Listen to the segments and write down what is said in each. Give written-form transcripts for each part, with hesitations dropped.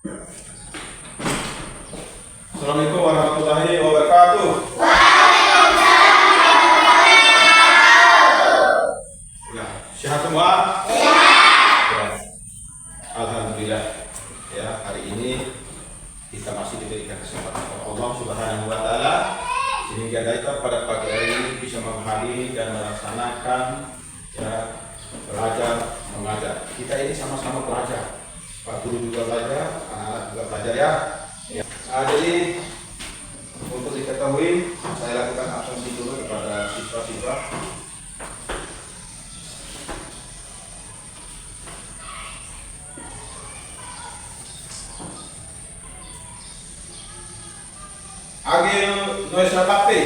Assalamualaikum warahmatullahi wabarakatuh. Ya, sehat semua? Ya. Alhamdulillah. Ya, hari ini kita masih diberikan kesempatan oleh Allah Subhanahu wa taala sehingga kita pada pagi hari ini bisa menghadiri dan melaksanakan ya belajar mengajar. Kita ini sama-sama belajar. Pak guru juga belajar, anak-anak juga belajar ya. Jadi untuk diketahui, saya lakukan absensi dulu kepada siswa-siswa. Agil Noesa Bakti,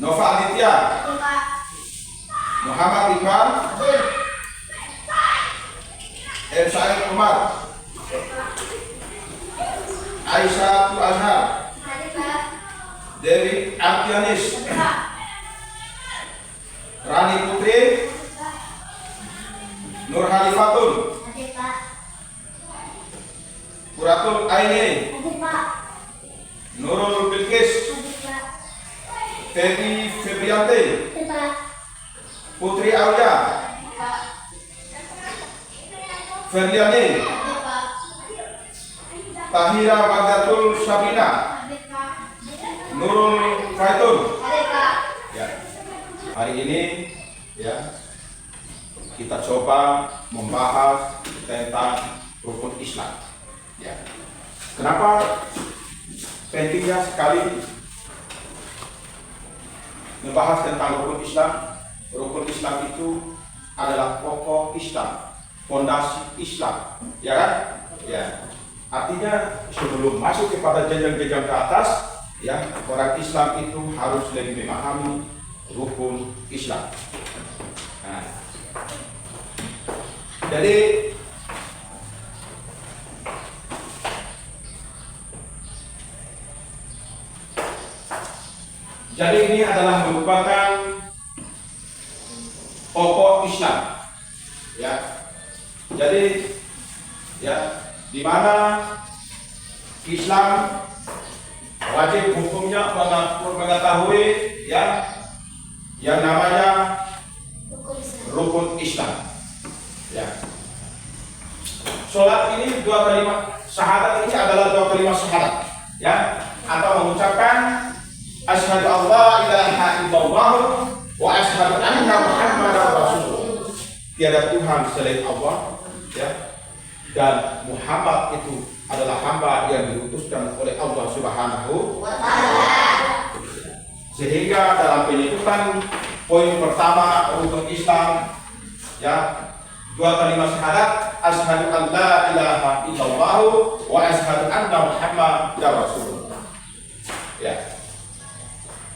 Nova Aditya, Muhammad Iqbal, Said Umar, Aisyah Azhar, Dewi Artianis, Rani Putri, Nur Halifatun, Puratul Aini, Nurul Bilqis, Febi Febrianti, Putri Aulia, Ferdiani, Tahira Wadatul Sabina, Nurul Faitun. Ya. Hari ini ya kita coba membahas tentang rukun Islam. Ya. Kenapa pentingnya sekali membahas tentang rukun Islam? Rukun Islam itu adalah pokok Islam, fondasi Islam, ya kan? Ya. Artinya sebelum masuk kepada jenjang-jenjang ke atas, ya orang Islam itu harus lebih memahami rukun Islam. Nah, jadi ini adalah merupakan pokok Islam, ya. Jadi, ya. Di mana Islam wajib hukumnya mengetahui ya yang namanya rukun Islam. Ya. Sholat ini dua kalimat syahadat ini adalah dua kalimat syahadat, ya, atau mengucapkan asyhadu an la ilaha illallah wa asyhadu anna muhammadar rasulullah. Tiada Tuhan selain Allah, ya. Dan Muhammad itu adalah hamba yang diutuskan oleh Allah Subhanahu wa taala. Sehingga dalam penyebutan poin pertama rukun Islam, ya, dua kalimat syahadat asyhadu an la ilaha illallah wa asyhadu anna muhammadar rasulullah. Ya.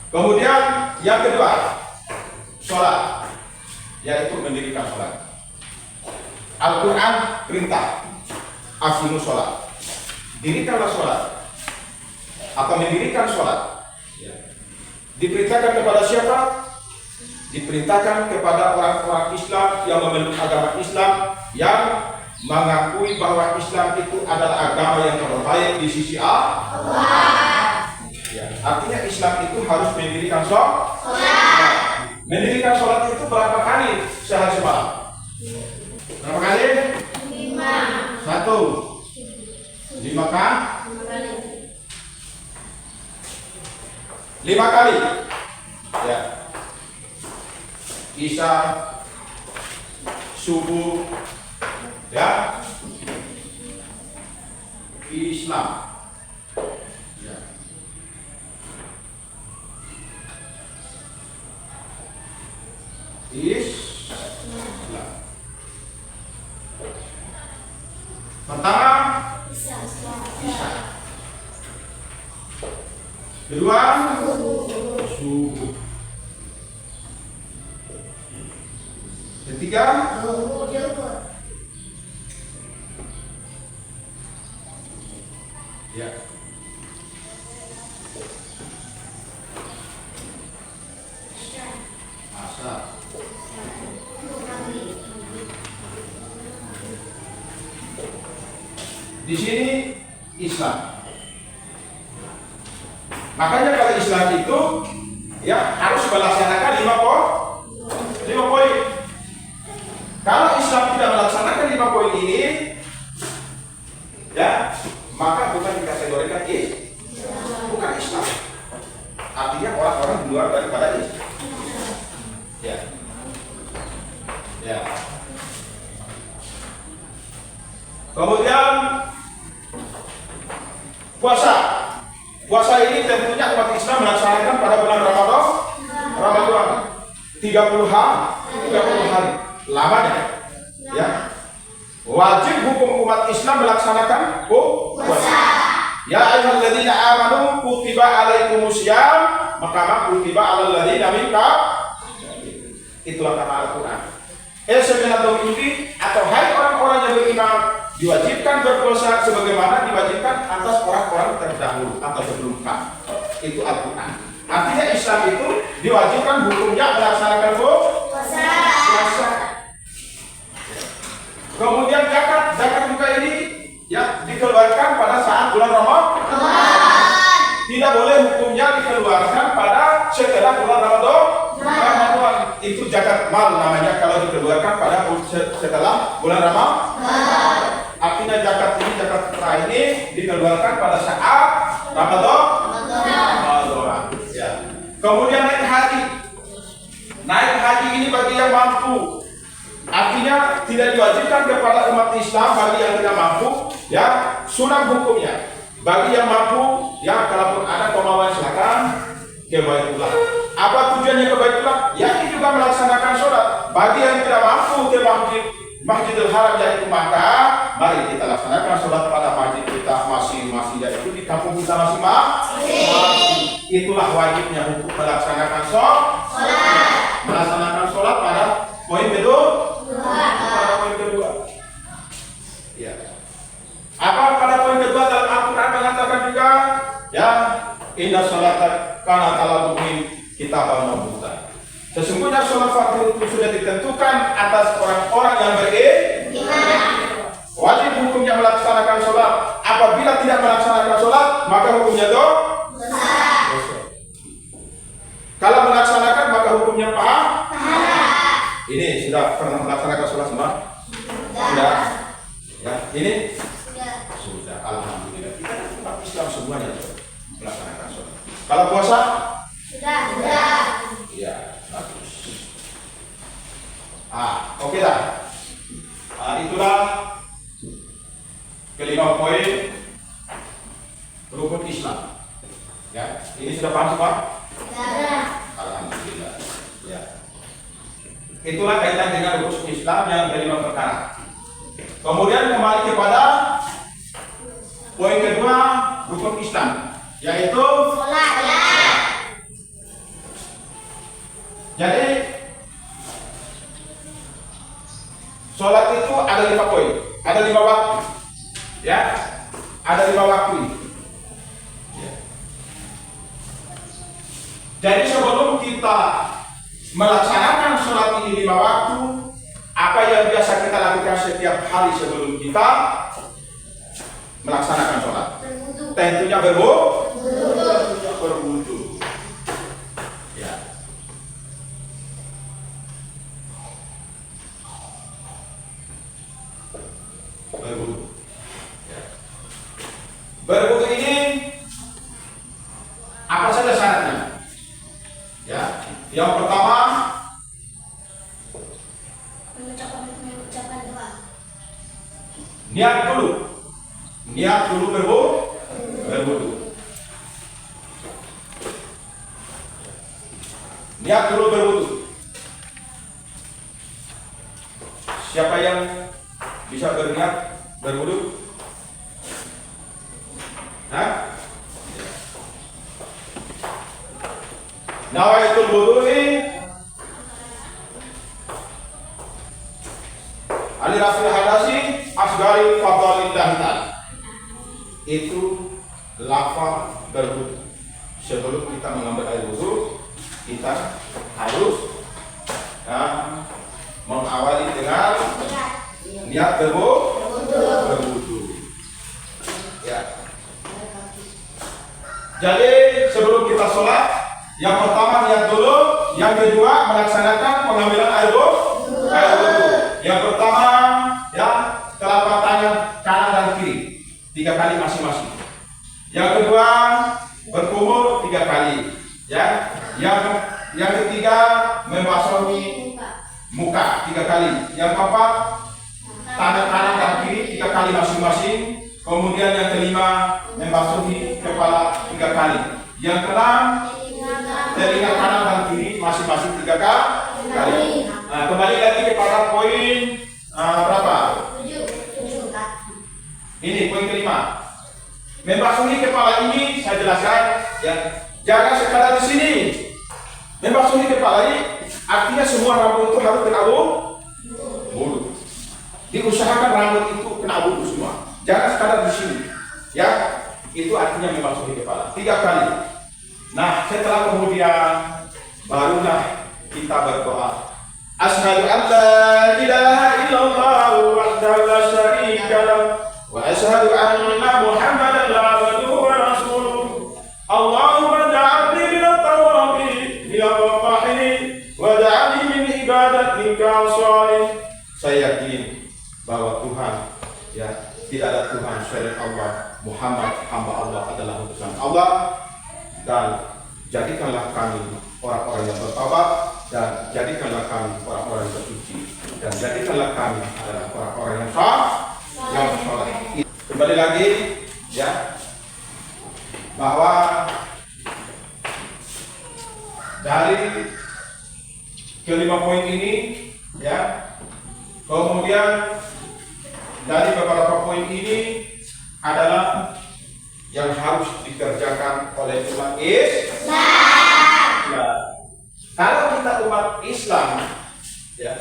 Kemudian yang kedua, sholat, yaitu mendirikan sholat. Al-Quran perintah aqimus sholat, dirikanlah sholat atau mendirikan sholat. Ya. Diperintahkan kepada siapa? Diperintahkan kepada orang-orang Islam yang memeluk agama Islam, yang mengakui bahwa Islam itu adalah agama yang terbaik di sisi Allah. Ya. Artinya Islam itu harus mendirikan sholat. Mendirikan sholat itu berapa kali sehari semalam? Berapa kali? 5. 1. 5 kali. 5 kali. Ya. Isya, subuh, ya. Islam. Ya. Islam. Pertama, Isya. Kedua, subuh. Ketiga, ya. Asar. Di sini Islam. Makanya kalau Islam itu ya harus melaksanakan 5 poin. Kalau Islam tidak melaksanakan 5 poin ini, ya maka bukan dikategorikan bukan Islam. Artinya orang-orang di luar daripada Islam. Ya. Ya. Kemudian puasa. Puasa ini tentunya umat Islam melaksanakan pada bulan Ramadan 30 hari lamanya. Ya. Wajib hukum umat Islam melaksanakan puasa. Ya ayyuhalladzina amanu kutiba alaikumusiyam maka kutiba alal ladzina min qablikum. Itulah kata Al-Qur'an. Sebenarnya ini atau hai orang-orang yang beriman diwajibkan berpuasa sebagaimana diwajibkan atas orang-orang terdahulu atau sebelum kamu. Itu Al-Qur'an. Artinya Islam itu diwajibkan hukumnya melaksanakan puasa. Kemudian zakat juga ini ya dikeluarkan pada saat bulan Ramadan. Tidak boleh hukumnya dikeluarkan pada setelah bulan Ramadan. Itu zakat mal namanya kalau dikeluarkan pada setelah bulan Ramadan. Artinya zakat ini dikeluarkan pada saat Ramadan. Ya. Kemudian naik haji. Naik haji ini bagi yang mampu. Artinya tidak diwajibkan kepada umat Islam bagi yang tidak mampu, ya sunat hukumnya. Bagi yang mampu, ya kalaupun ada kemauan silakan ke Baitullah. Apa tujuannya ke Baitullah? Ya ini juga melaksanakan sholat. Bagi yang tidak mampu ke Masjidil Haram yaitu Makkah, mari kita laksanakan sholat pada masjid kita masing-masing yaitu di kampung kita masing-masing. Itulah wajibnya hukum melaksanakan sholat. Melaksanakan sholat pada poin kedua. Ya. Apa pada poin kedua dalam Al-Quran mengatakan juga ya inna sholata kana ala mu'min kitaban mawquta. Sesungguhnya sholat fardu itu sudah ditentukan atas orang-orang yang beriman. Wajib hukumnya melaksanakan sholat. Apabila tidak melaksanakan sholat maka hukumnya dosa. Kalau melaksanakan maka hukumnya pahala. Ini sudah pernah melaksanakan sholat semua? Sudah. Ya, ini sudah. Alhamdulillah. Kita umat Islam semuanya melaksanakan sholat. Kalau puasa? Sudah. Iya, bagus. Oke dah. Itulah kelima poin rukun Islam. Ya, ini sudah paham semua? Sudah. Alhamdulillah. Ya. Itulah kaitan dengan rukun Islam yang kelima perkara. Kemudian kembali kepada poin kedua rukun Islam, yaitu sholat. Jadi sholat itu ada 5 poin, ada 5 waktu, ya, ada 5 waktu. Ya. Jadi sebelum kita melaksanakan sholat ini 5 waktu, apa yang biasa kita lakukan setiap hari sebelum kita melaksanakan sholat? Tentunya berwudu. Ya. Berwudu. Ya. Berwudu ini apa saja syaratnya? Ya. Yang pertama mengucapkan doa. Niat dulu berwudu. Niat dulu berwudu. Siapa yang bisa berniat berwudu? Nawaitul wudu'i Ali Rasul Hadasi Asgari Fadlillah Ta'ala. Itu lafaz berwudu. Sebelum kita mengambil air wudu, kita harus mengawali dengan niat berwudu. Jadi sebelum kita sholat, yang pertama niat dulu, yang kedua melaksanakan pengambilan air wudhu. Yang pertama ya telapak tangan kanan dan kiri 3 kali masing-masing. Yang kedua berkumur 3 kali. Ya, yang ketiga membasahi muka 3 kali. Yang keempat tangan kanan dan kiri 3 kali masing-masing. Kemudian yang kelima membasahi kepala 3 kali. Yang keenam telinga kanan dan kiri masing-masing 3 kali. Nah, kembali lagi kepada poin berapa? 7. Ini poin kelima. Membasahi kepala ini saya jelaskan ya. Jangan sekadar di sini. Membasahi kepala ini artinya semua rambut itu harus kena wudhu. Diusahakan rambut itu kena wudhu semua. Jangan sekadar di sini. Ya, itu artinya membasahi kepala 3 kali. Nah, setelah kemudian barulah kita berdoa. Asyhadu an la ilaha illallah wahdahu la syarika lah wa asyhadu anna Muhammadan abduhu wa rasuluh. Allahumma ja'alni minat tawwabin ila rafahin wa ja'alni min ibadatika shalih. Saya yakin bahwa Tuhan ya tidak ada Tuhan selain Allah. Muhammad hamba Allah adalah utusan Allah, dan jadikanlah kami orang-orang yang bertaubat, dan jadikanlah kami orang-orang yang bersuci, dan jadikanlah kami adalah orang-orang yang saleh. Kembali lagi ya, bahwa dari kelima poin ini ya, kemudian dari beberapa poin ini adalah yang harus dikerjakan oleh umat Islam. Ya. Kalau kita umat Islam ya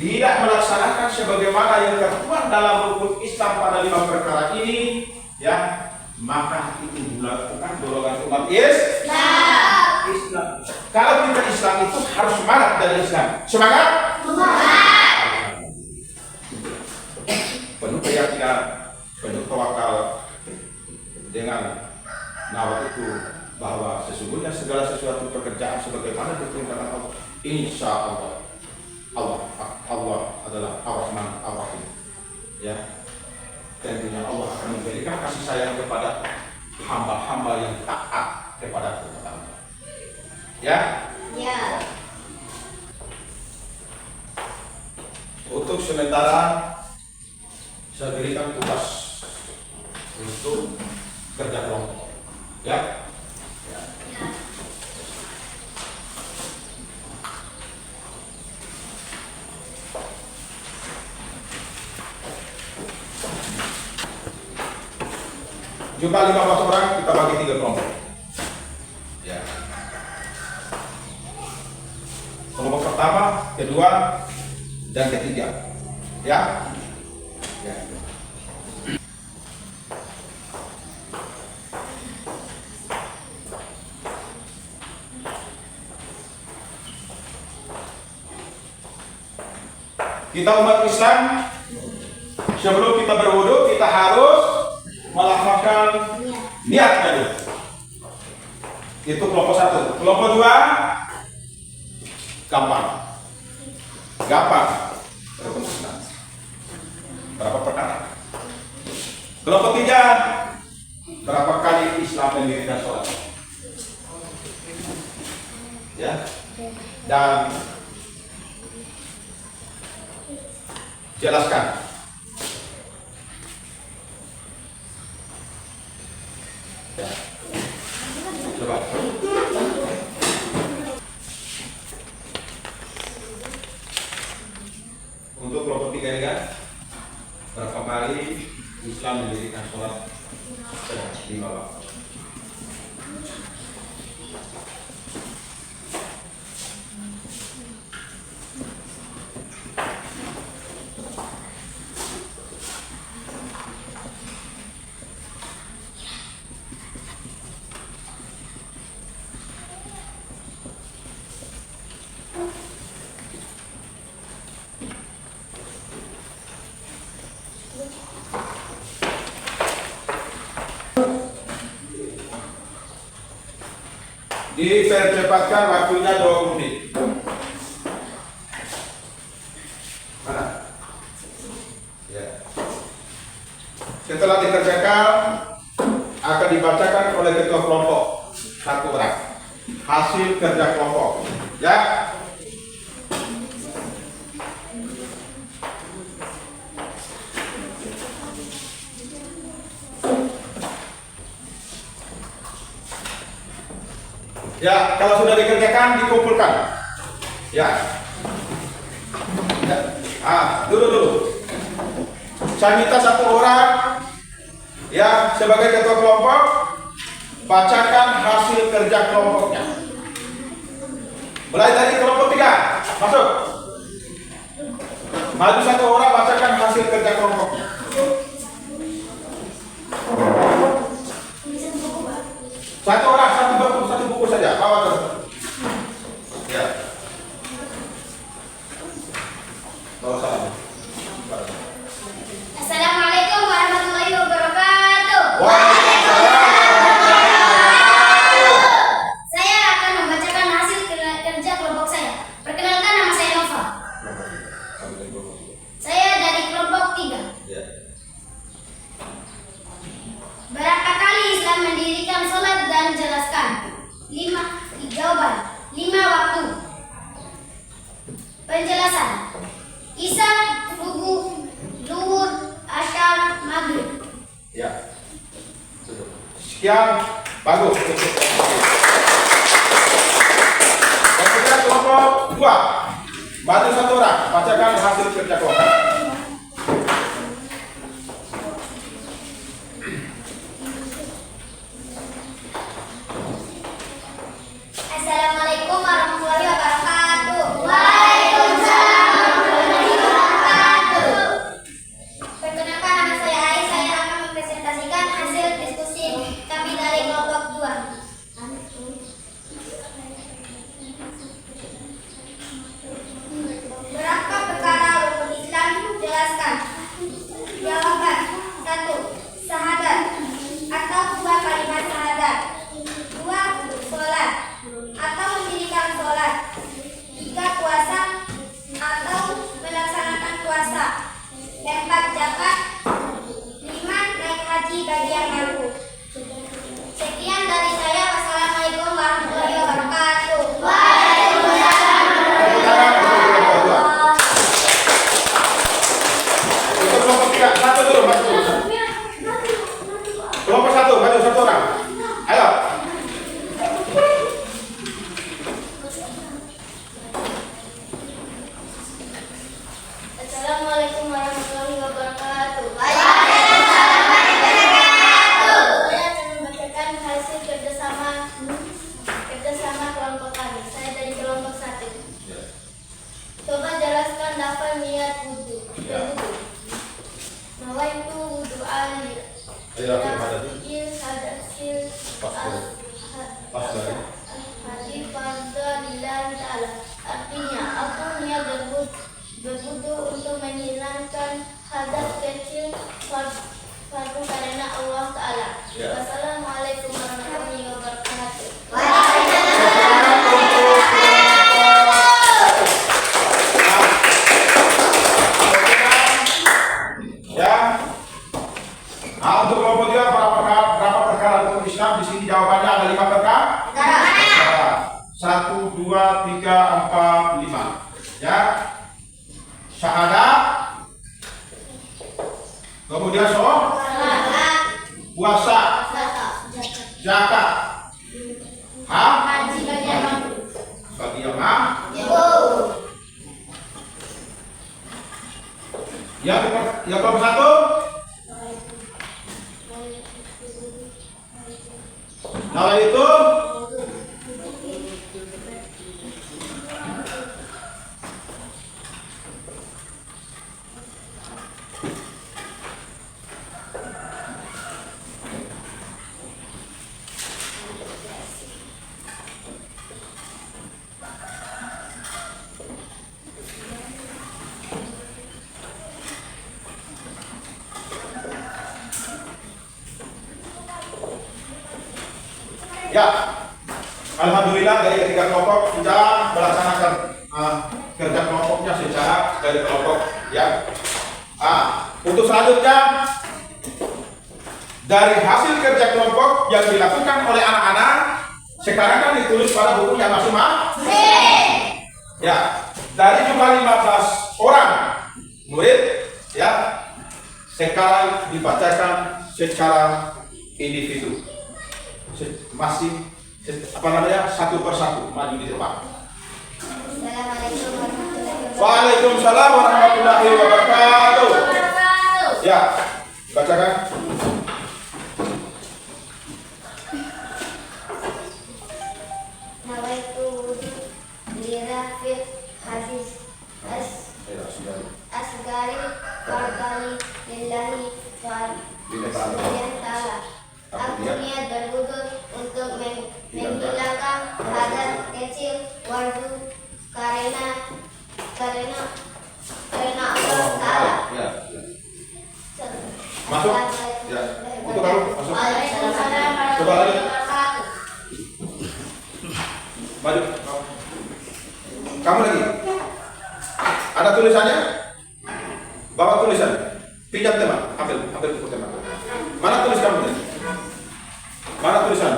tidak melaksanakan sebagaimana yang tertuang dalam rukun Islam pada 5 perkara ini ya, maka itu bukan golongan umat Islam. Kalau kita Islam itu harus semangat dari Islam. Semangat? Penuh keyakinan, penuh tawakal, dengan nawat itu bahwa sesungguhnya segala sesuatu pekerjaan sebagaimana diperintahkan Allah, insya Allah adalah Ar-Rahman Ar-Rahim ya. Tentunya Allah akan memberikan kasih sayang kepada hamba-hamba yang taat kepada Allah ya. Untuk sementara saya berikan tugas untuk kerja kelompok ya. Jumlah 15 orang kita bagi 3 kelompok ya. Kelompok pertama, kedua, dan ketiga ya. Kita umat Islam, sebelum kita berwudu kita harus melakukan niat dulu. Itu kelompok 1. Kelompok 2 gampang. Rukun Islam. Berapa perkara? Kelompok 3 berapa kali Islam mendirikan sholat? Ya. Dan jelaskan. Ya. Coba. Untuk kelompok 3 ini kan, berapa kali Islam mendirikan sholat di bawah? Dipercepatkan waktunya 20 menit. Mana? Ya. Setelah dikerjakan akan dibacakan oleh ketua kelompok satu orang hasil kerja kelompok. Ya. Ya, kalau sudah dikerjakan dikumpulkan. Ya. Ya. Dulu. Saya minta satu orang ya sebagai ketua kelompok bacakan hasil kerja kelompoknya. Mulai dari kelompok 3, masuk. Maju satu orang bacakan hasil kerja kelompoknya. Satu orang, satu buku saja. Bawa terus. Ya. Bawa salam. Assalamualaikum warahmatullahi wabarakatuh. Waalaikumsalam. Saya akan membacakan hasil kerja kelompok saya. Perkenalkan, nama saya Nova. Saya dari kelompok 3. Ya. Berapa kali Islam mendirikan sholat dan jelaskan? 5. Jawaban 5 waktu. Penjelasan: Isya, subuh, zuhur, asyar, maghrib. Ya. Sekian, bagus. Kemudian kelompok 2, maju satu orang, bacakan hasil kerja kelompok. Assalamualaikum warahmatullahi wabarakatuh. Waalaikumsalam warahmatullahi wabarakatuh. Perkenalkan, nama saya Ais. Saya akan mempresentasikan hasil diskusi kami dari kelompok 2. Berapa perkara rukun Islam? Jelaskan. Jawaban 1. Syahadat atau 2 kalimat syahadat. 2. Sholat atau mendirikan sholat. 3. Puasa atau melaksanakan puasa. 4. Zakat. 5. Naik haji bagi yang mampu. Sekian dari saya. Wassalamualaikum warahmatullahi wabarakatuh. Waalaikumsalam warahmatullahi wabarakatuh. Untuk kelompok 3, satu dulu, maju dulu. Kelompok 1, maju satu orang. Ayo. Assalamualaikum warahmatullahi wabarakatuh. Waalaikumsalam warahmatullahi wabarakatuh. Saya akan membacakan hasil kerjasama kelompok kami. Saya dari kelompok 1. Coba jelaskan lafaz niat wudu. Nawaitu wudu'an Ayo, fi'il hadasil hadi fardhu lillahi ta'ala. Artinya, aku niat berwudu untuk menghilangkan hadas kecil fardu karena Allah Ta'ala. Ya. Wassalamualaikum warahmatullahi wabarakatuh. Ya. Untuk kelompok 3, berapa perkara rukun Islam? Di sini jawabannya ada 5 perkara. 1, 2, 3, 4, 5. Ya. Syahadat. Kemudian sholat, puasa, zakat, Haji bagi yang mampu. bagi yang mampu. Yang kelompok 1, nah itu ya. Alhamdulillah dari ketiga kelompok sudah melaksanakan kerja kelompoknya secara dari kelompok ya. Untuk selanjutnya dari hasil kerja kelompok yang dilakukan oleh anak-anak sekarang kan ditulis pada bukunya masing-masing. Ya, dari jumlah 15 orang murid ya sekarang dibacakan secara individu masih satu persatu maju di depan. Waalaikumsalam warahmatullahi wabarakatuh. Ya, bacakan. Nawaitu lirafil hadis asgari fardali lillahi ta'ala. Aku niat berwudu untuk menghilangkan hadas kecil wardu karena Allah Ta'ala. Masuk. Ya. Itu kamu masuk. Waalaikumsalam Coba lagi. warahmatullahi wabarakatuh. Maju. Kamu lagi. Ada tulisannya? Bawa tulisan. Pinjam teman. Ambil buku teman. Mana tulis kamu tadi? Mana tulisan?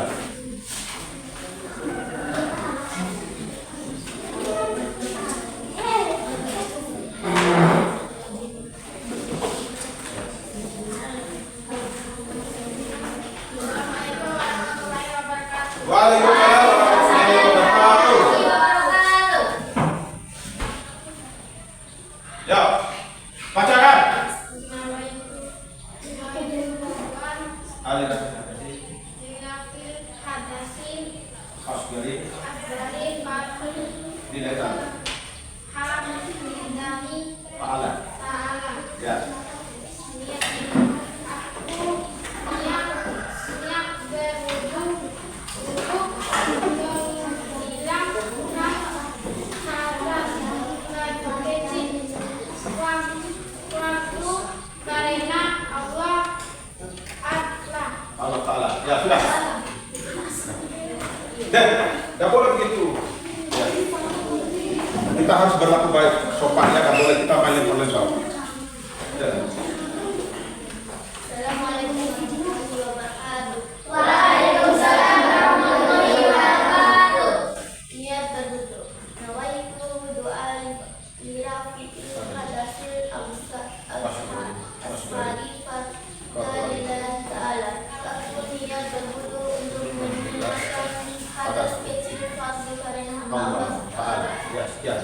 Waalaikumsalam warahmatullahi wabarakatuh. Ya, bacakan. Alina. Asgari. Diletan. Pahala. Ya. Allah Ta'ala. Ya sudah. Dan tidak boleh begitu. Ya. Kita harus berlaku baik, sopan ya. Tidak boleh kita main sopan. Ya. Assalamualaikum warahmatullahi wabarakatuh. Waalaikumsalam warahmatullahi wabarakatuh. Niat berwudu. Nawaitu doa lirafiqil hadasil asfari fardalillahi ta'ala. Aku niat berwudu untuk menghilangkan hadas kecil fardu karena Allah Ta'ala. Ya, ya.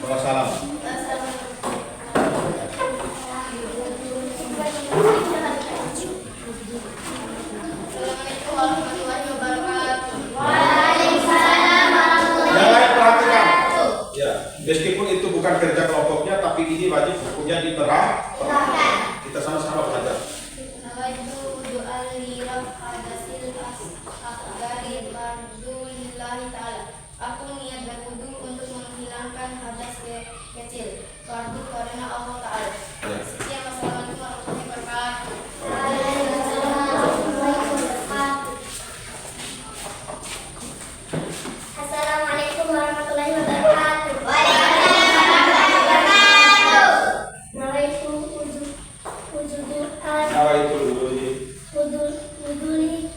Salam. Assalamualaikum warahmatullahi wabarakatuh. Jangan perhatikan. Ya, meskipun itu bukan kerja kelompoknya, tapi ini wajib hukumnya diterapkan. Kita sama-sama belajar. Nawaitu doa liraf hadasil asgari fardulillahi ta'ala. Aku niat berwudu untuk menghilangkan hadas kecil fardu karena Allah Ta'ala. Ya. Sekian, wassalamualaikum warahmatullahi wabarakatuh. Assalamualaikum warahmatullahi wabarakatuh. Nawaitu wuduli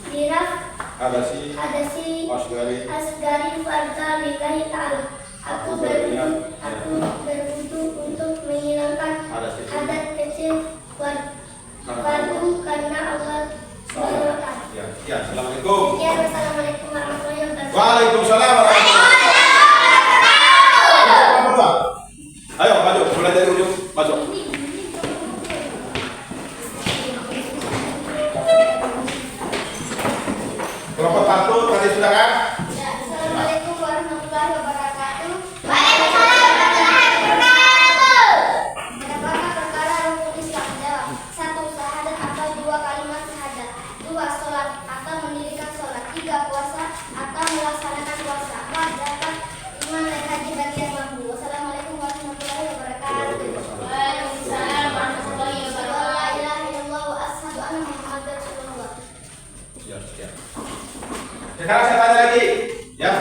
liraf Hadasi. Asgari. farda lillahi ta'ala. Aku berwudu untuk menghilangkan hadas kecil fardu karena Allah Subhanahu wa ta'ala. Ya, ya. Assalamualaikum. Ya, wassalamualaikum warahmatullahi wabarakatuh. Waalaikumsalam warahmatullahi wabarakatuh. Ayo, maju. Mulai dari ujung. Maju. Kelompok satu tadi sudah kan? Ya, assalamualaikum warahmatullahi wabarakatuh. Berapakah perkara rukun Islam? Jawab. 1. Syahadat atau 2 kalimat syahadat. 2. Sholat atau mendirikan sholat. 3. Puasa atau melaksanakan puasa. 4. Sekarang saya tanya lagi, ya.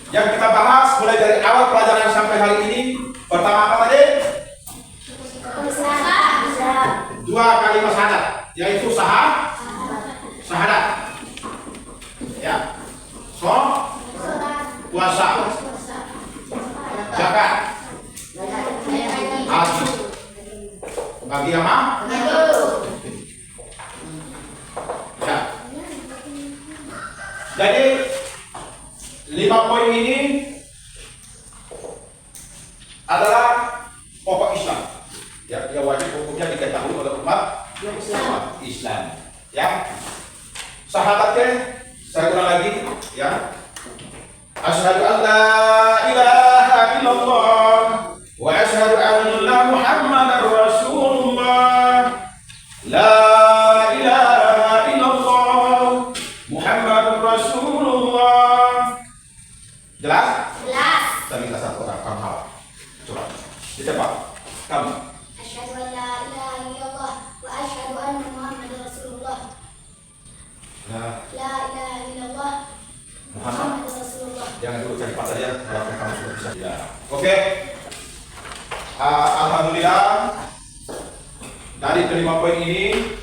Yang kita bahas mulai dari awal pelajaran sampai hari ini, pertama apa tadi? Dua kalimat syahadat, yaitu syahadat. Ya. Puasa, zakat, haji. Bagi apa? Ya. Jadi 5 poin ini adalah pokok Islam. Ya, dia wajib hukumnya diketahui oleh umat Islam. Ya. Syahadatnya saya ulang lagi, ya. Asyhadu an la ilaha illallah wa asyhadu anna Muhammadar Rasulullah. La ilaha illallah Muhammadur Rasulullah. Jelas? Jelas. Saya minta satu orang paham. Coba. Siapa? Kamu. Asyhadu an la ilaha illallah wa asyhadu anna Muhammadar Rasulullah. La ilaha illallah Muhammadur Rasulullah. Jangan dulu cari pas saja, kalau kamu sudah bisa. Ya. Oke. Alhamdulillah. Dari kelima poin ini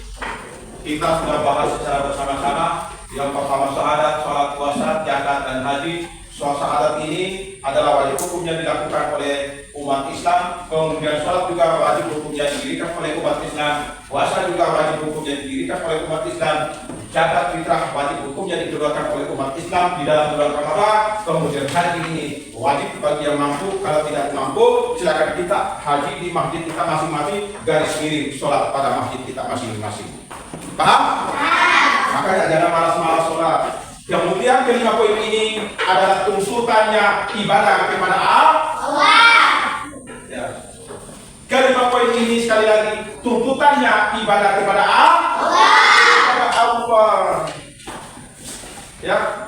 kita sudah bahas secara bersama-sama. Yang pertama syahadat, sholat, puasa, zakat, dan haji. Soal syahadat ini adalah wajib hukum yang dilakukan oleh umat Islam. Kemudian sholat juga wajib hukum yang didirikan oleh umat Islam. Puasa juga wajib hukum yang didirikan oleh umat Islam. Zakat fitrah wajib hukum yang dikeluarkan oleh umat Islam di dalam bulan Ramadan. Kemudian haji ini wajib bagi yang mampu. Kalau tidak mampu, silakan kita haji di masjid kita masing-masing, garis miring sholat pada masjid kita masing-masing. Paham? Makanya jangan malas-malas sholat. Kemudian kelima poin ini adalah tuntutannya ibadah kepada Allah. Ya. Kelima poin ini sekali lagi tuntutannya ibadah kepada Allah. Ya.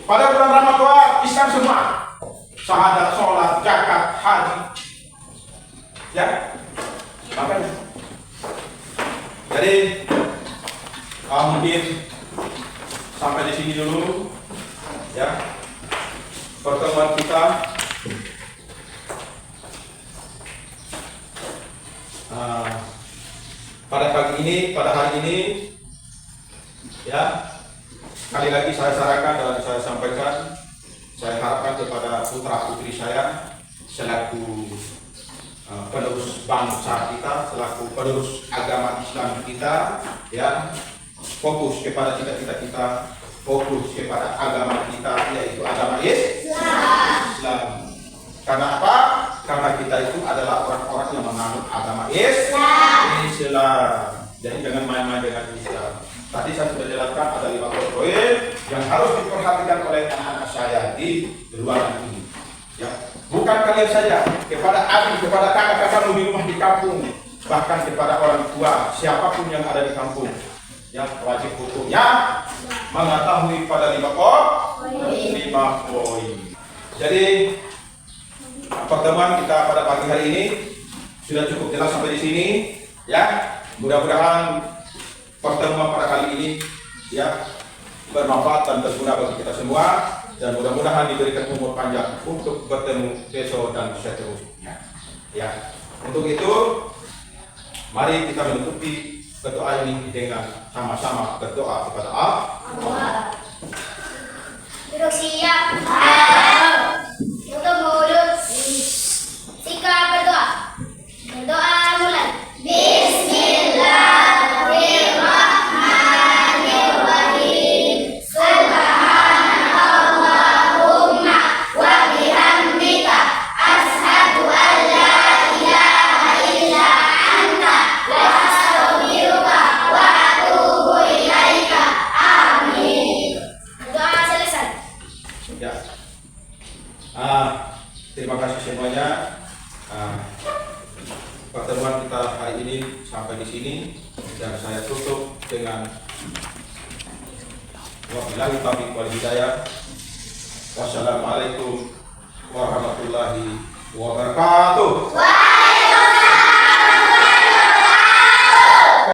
Pada bulan Ramadan Islam semua syahadat, sholat, zakat, haji. Ya. Makanya. Jadi mungkin sampai di sini dulu, ya, pertemuan kita. Pada pagi ini, pada hari ini, ya, sekali lagi saya sarankan dan saya sampaikan, saya harapkan kepada putra putri saya selaku penerus bangsa kita, selaku penerus agama Islam kita, ya. Fokus kepada cita-cita kita, fokus kepada agama kita, yaitu agama Islam. Karena apa? Karena kita itu adalah orang-orang yang menganut agama Islam. Jadi jangan main-main dengan Islam. Tadi saya sudah jelaskan ada 5 poin yang harus diperhatikan oleh anak-anak saya di ruangan ini. Ya, bukan kalian saja, kepada adik, kepada kakak-kakakmu di rumah di kampung, bahkan kepada orang tua, siapapun yang ada di kampung. Yang wajib hukumnya mengetahui pada 5 poin. Jadi pertemuan kita pada pagi hari ini sudah cukup jelas sampai di sini, ya. Mudah-mudahan pertemuan pada kali ini, ya, bermanfaat dan berguna bagi kita semua, dan mudah-mudahan diberikan umur panjang untuk bertemu besok dan seterusnya. Ya, untuk itu mari kita menutupi berdoa ini dengan sama-sama berdoa kepada Allah. Duduk siap. Tutup mulut. Sikap berdoa. Berdoa mulai. Bismillahirrahmanirrahim. Subhanallahumma wa bihamdika asyhadu an la ilaha illa anta wa astaghfiruka wa atubu ilaika. Amin. Doa selesai. Ya. Terima kasih semuanya. Pertemuan kita hari ini sampai di sini, dan saya tutup dengan wabillahi taufiq wal hidayah. Wassalamualaikum warahmatullahi wabarakatuh.